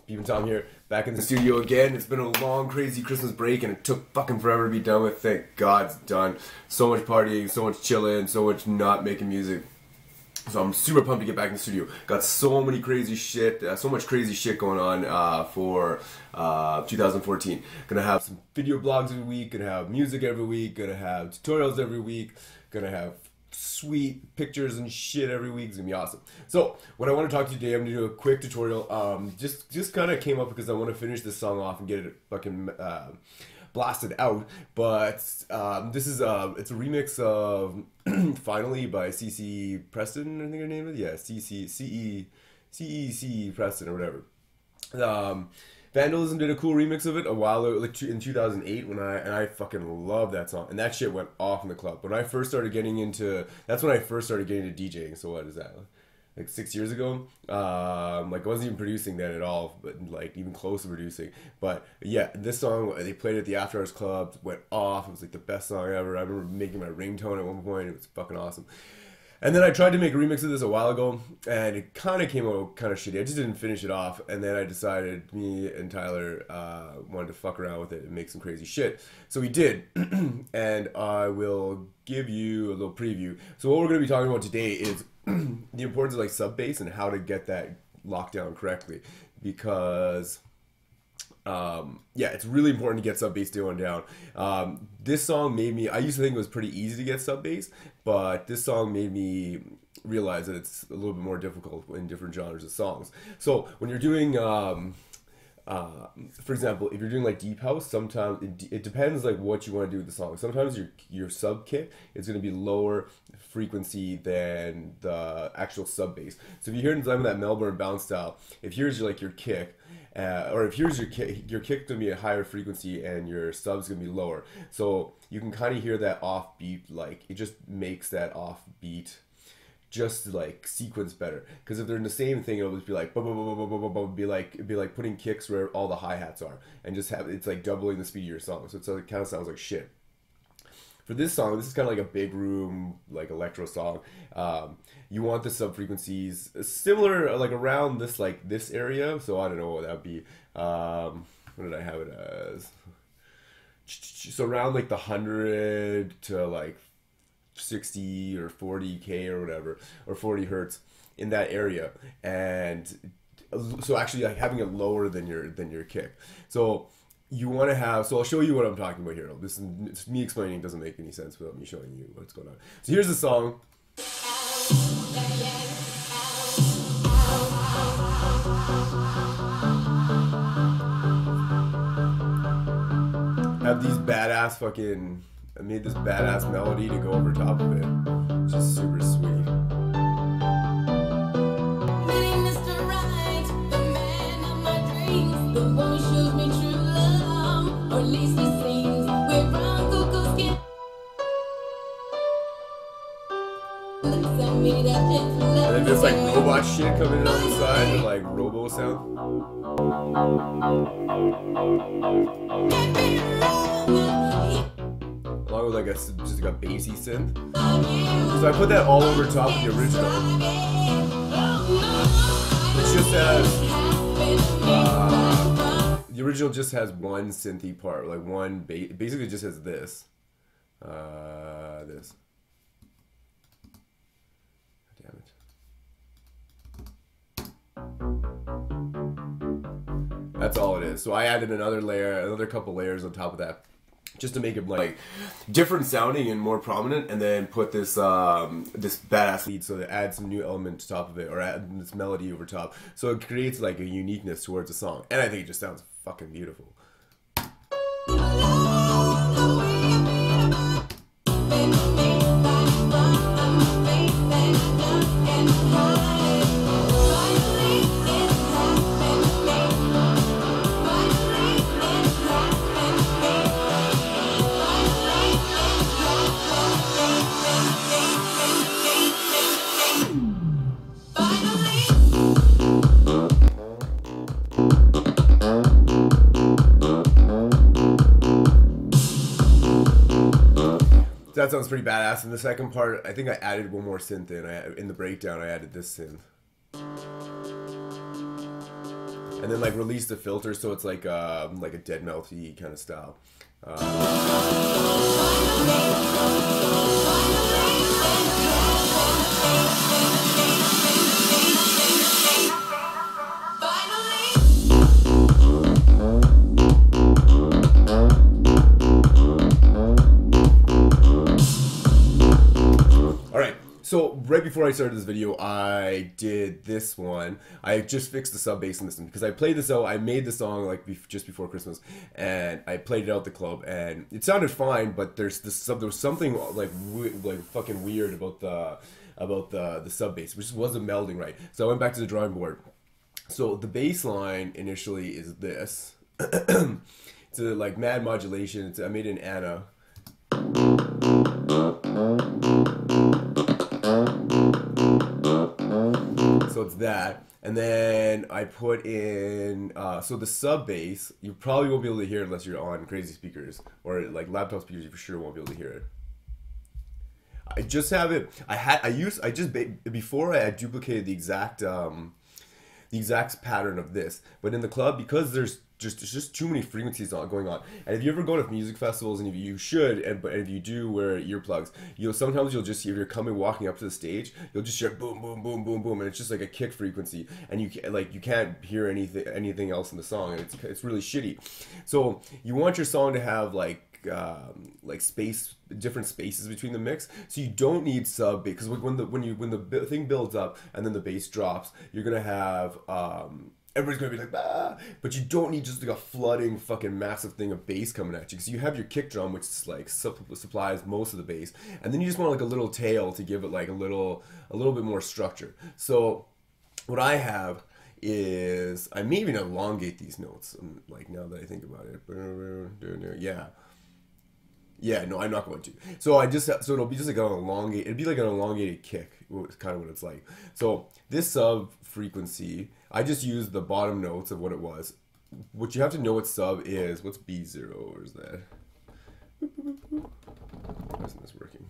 Peep'n ToM here, back in the studio again. It's been a long, crazy Christmas break, and it took fucking forever to be done with. Thank God it's done. So much partying, so much chilling, so much not making music. So I'm super pumped to get back in the studio. Got so many crazy shit, so much crazy shit going on for 2014. Gonna have some video blogs every week, gonna have music every week, gonna have tutorials every week, gonna have sweet pictures and shit every week. It's gonna be awesome. So what I want to talk to you today, I'm gonna do a quick tutorial. Just kind of came up because I want to finish this song off and get it fucking blasted out. But this is it's a remix of Finally by CC Preston, I think her name is. Yeah, CEC Preston or whatever. Vandalism did a cool remix of it a while ago, like in 2008, when I fucking love that song, and that shit went off in the club. When I first started getting into, that's when I first started getting into DJing. So what is that? Like 6 years ago? Like I wasn't even producing then at all, but like even close to producing. But yeah, this song, they played it at the After Hours Club, went off. It was like the best song ever. I remember making my ringtone at one point. It was fucking awesome. And then I tried to make a remix of this a while ago, and it kind of came out kind of shitty. I just didn't finish it off, and then I decided me and Tyler wanted to fuck around with it and make some crazy shit. So we did, and I will give you a little preview. So what we're going to be talking about today is the importance of like sub bass and how to get that locked down correctly, because yeah, it's really important to get sub bass down. This song made me, I used to think it was pretty easy to get sub bass, but this song made me realize that it's a little bit more difficult in different genres of songs. So when you're doing for example, if you're doing like deep house, sometimes it depends like what you want to do with the song. Sometimes your sub kick is going to be lower frequency than the actual sub bass. So if you hear some of that Melbourne bounce style, if here's your kick, or if here's your kick's gonna be a higher frequency and your sub's gonna be lower. So you can kind of hear that offbeat, like it just makes that offbeat just like sequence better. Because if they're in the same thing, it'll just be like it'd be like putting kicks where all the hi-hats are, and just have, it's like doubling the speed of your song. So it kind of sounds like shit. For this song, this is kind of like a big room, like electro song. You want the sub frequencies similar, like around this, like this area. So I don't know what that would be. What did I have it as? So around like the 100 to like 60 or 40K or whatever, or 40 hertz in that area. And so actually like having it lower than your kick. So you want to have, so I'll show you what I'm talking about here. This is me explaining, it doesn't make any sense without me showing you what's going on. So here's the song. I have these badass fucking, I made this badass melody to go over top of it, which is super sweet. And then there's like robot shit coming in on the side, and like robo sound. Along with like just like a bassy synth. So I put that all over top of the original. It just has the original just has one synthy part, like one basically just has this. This. Damn it. That's all it is. So I added another couple layers on top of that, just to make it like different sounding and more prominent, and then put this this badass lead, so to add some new element to top of it, or add this melody over top, so it creates like a uniqueness towards the song, and I think it just sounds fucking beautiful. That sounds pretty badass. In the second part, I think I added one more synth in. In the breakdown, I added this synth. and then like release the filter so it's like a dead melty kind of style. So right before I started this video, I did this one. I just fixed the sub bass in this one because I played this out. I made the song like just before Christmas, and I played it out at the club, and it sounded fine. But there was something like fucking weird about the sub bass, which wasn't melding right. So I went back to the drawing board. So the bass line initially is this. It's a like mad modulation. I made it in Anna. So it's that, and then I put in so the sub bass. You probably won't be able to hear it unless you're on crazy speakers or like laptop speakers. You for sure won't be able to hear it. I just have it. Before I had duplicated the exact pattern of this, but in the club, because there's just too many frequencies going on. And if you ever go to music festivals, and if you should, but if you do wear earplugs, sometimes you'll just, if you're walking up to the stage, you'll just hear boom, boom, boom, boom, boom, and it's just like a kick frequency, and you can't hear anything else in the song, and it's really shitty. So you want your song to have different spaces between the mix, so you don't need sub bass, because when the thing builds up and then the bass drops, you're gonna have everybody's gonna be like, ah, but you don't need just like a flooding fucking massive thing of bass coming at you, because you have your kick drum, which is like supplies most of the bass, and then you just want like a little tail to give it like a little bit more structure. So what I have is, I may even elongate these notes, like now that I think about it. Yeah, no, I'm not going to. So it'll be just like it'd be like an elongated kick, is kind of what it's like. So this sub frequency, I just used the bottom notes of what it was. What you have to know what sub is, what's B0, or is that? Why isn't this working?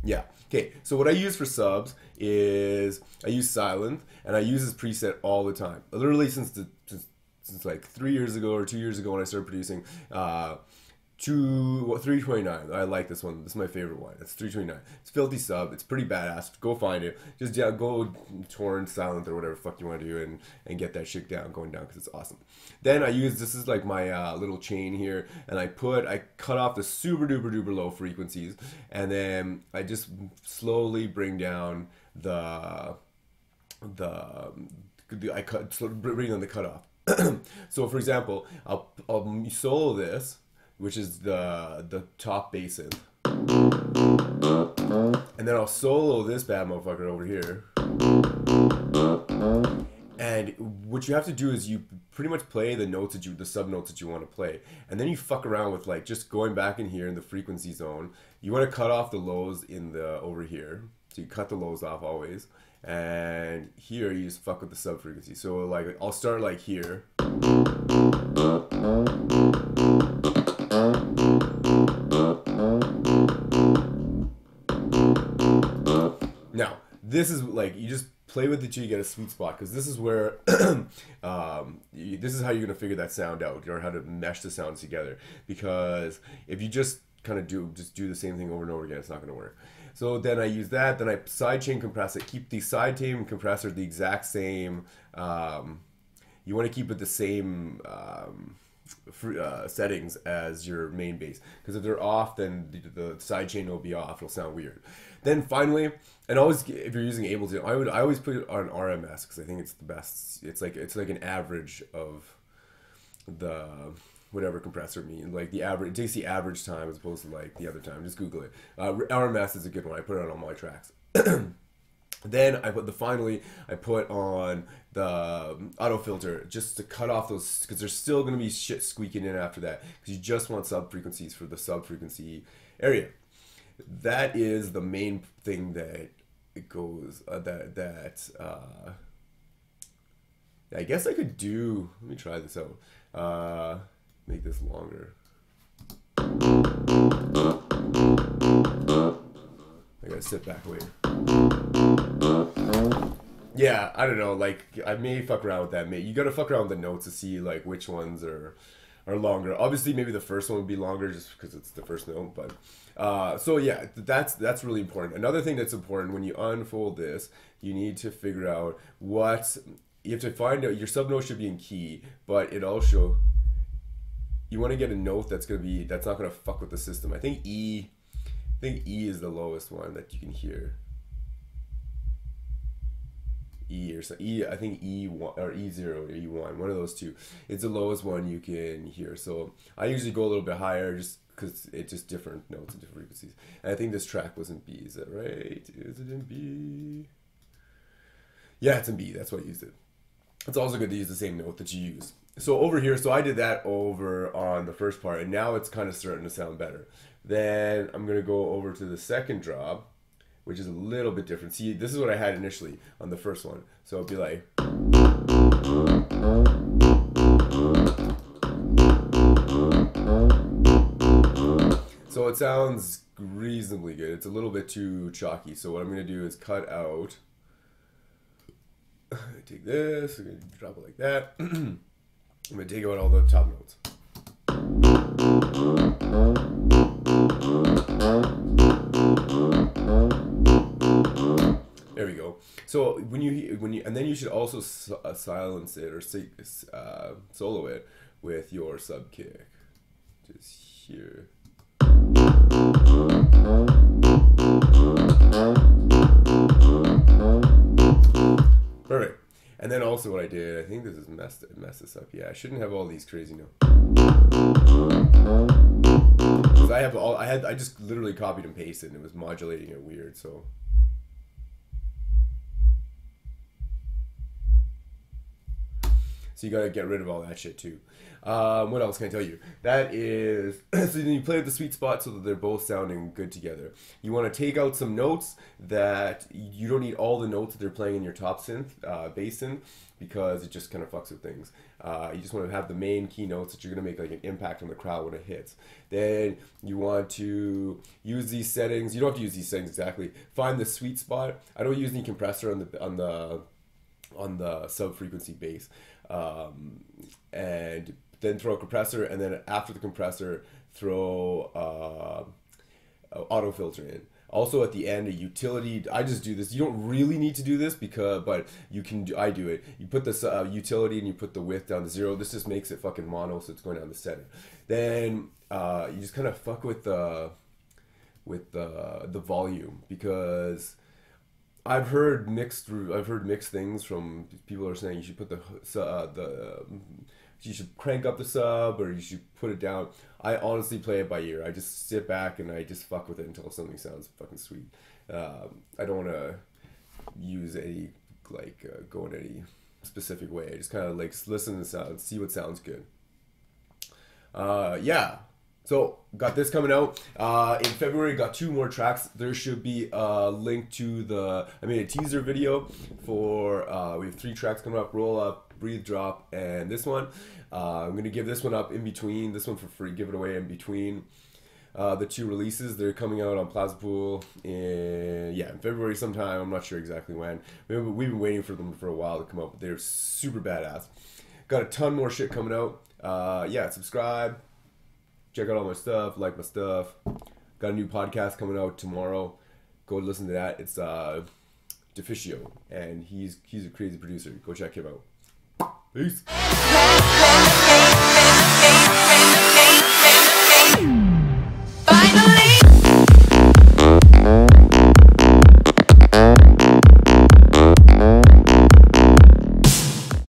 Yeah. Okay, so what I use for subs is, I use Silent, and I use this preset all the time. Literally since like 3 years ago or 2 years ago when I started producing. 329. I like this one. This is my favorite one. It's 329. It's filthy sub. It's pretty badass. Go find it. Just go torrent Silent or whatever the fuck you want to do and get that shit going down, because it's awesome. Then this is like my little chain here, and I cut off the super duper duper low frequencies, and then I just slowly bring down bring down the cutoff. So for example, I'll solo this, which is the top bass in, and then I'll solo this bad motherfucker over here. And what you have to do is you pretty much play the sub notes that you want to play, and then you fuck around with like just going back in here in the frequency zone. You want to cut off the lows over here, so you cut the lows off always. And here you just fuck with the sub frequency. So like I'll start like here. Now this is like, you just play with it till you get a sweet spot, because this is where this is how you're gonna figure that sound out, or how to mesh the sounds together. Because if you just kind of do the same thing over and over again, it's not gonna work. So then I use that, then I sidechain compress it. Keep the sidechain compressor the exact same. You want to keep it the same settings as your main bass, because if they're off, then the sidechain will be off. It'll sound weird. Then finally, and always, if you're using Ableton, I always put it on RMS, because I think it's the best. It's like an average of the whatever compressor means, like the average. It takes the average time as opposed to like the other time. Just Google it. RMS is a good one. I put it on all my tracks. Then I put on the auto filter, just to cut off those, because there's still going to be shit squeaking in after that, because you just want sub frequencies for the sub frequency area. That is the main thing that it goes. I guess I could do. Let me try this out. Make this longer. I gotta sit back, wait. yeah, I don't know. Like I may fuck around with that. You gotta fuck around with the notes to see like which ones are longer. Obviously, maybe the first one would be longer just because it's the first note. But so yeah, that's really important. Another thing that's important when you unfold this, you need to figure out what you have to find out. Your subnote should be in key, but it also you want to get a note that's not gonna fuck with the system. I think E is the lowest one that you can hear. E or so, E, I think E1 or E0 or E1, one of those two. It's the lowest one you can hear. So I usually go a little bit higher just because it's just different notes and different frequencies. And I think this track was in B. Is that right? Is it in B? Yeah, it's in B. That's why I used it. It's also good to use the same note that you use. So over here, so I did that over on the first part, and now it's kind of starting to sound better. Then I'm going to go over to the second drop, which is a little bit different. See, this is what I had initially on the first one. So it'd be like... So it sounds reasonably good. It's a little bit too chalky. So what I'm going to do is cut out... Take this, I'm going to drop it like that. I'm going to take out all the top notes. There we go. So when you and then you should also silence it or solo it with your sub kick. Just here. Perfect. And then also what I did, I think this is messed this up. Yeah, I shouldn't have all these crazy notes. Because I just literally copied and pasted and it was modulating it weird, so. So you gotta get rid of all that shit too. What else can I tell you? That is, so then you play at the sweet spot so that they're both sounding good together. You want to take out some notes that you don't need all the notes that they're playing in your top synth, bass synth, because it just kind of fucks with things. You just want to have the main key notes that you're going to make like an impact on the crowd when it hits. Then you want to use these settings. You don't have to use these settings exactly. Find the sweet spot. I don't use any compressor on the sub frequency bass. And then throw a compressor, and then after the compressor, throw auto filter in. Also at the end, a utility. I just do this. You don't really need to do this but you can. I do it. You put this utility and you put the width down to 0. This just makes it fucking mono, so it's going down the center. Then you just kind of fuck with the volume, because I've heard mixed things from people who are saying you should put you should crank up the sub or you should put it down. I honestly play it by ear. I just sit back and I just fuck with it until something sounds fucking sweet. I don't want to use any go in any specific way. I just kind of like listen to the sound, see what sounds good. Yeah. So, got this coming out. In February, got 2 more tracks. There should be a link to I made a teaser video for, we have 3 tracks coming up: Roll Up, Breathe Drop, and this one. I'm going to give this one up in between, this one for free, give it away in between the 2 releases. They're coming out on Plaza Pool in February sometime. I'm not sure exactly when. We've been waiting for them for a while to come out, but they're super badass. Got a ton more shit coming out. Subscribe. Check out all my stuff, like my stuff. Got a new podcast coming out tomorrow. Go listen to that. It's Deficio, and he's a crazy producer. Go check him out. Peace. Finally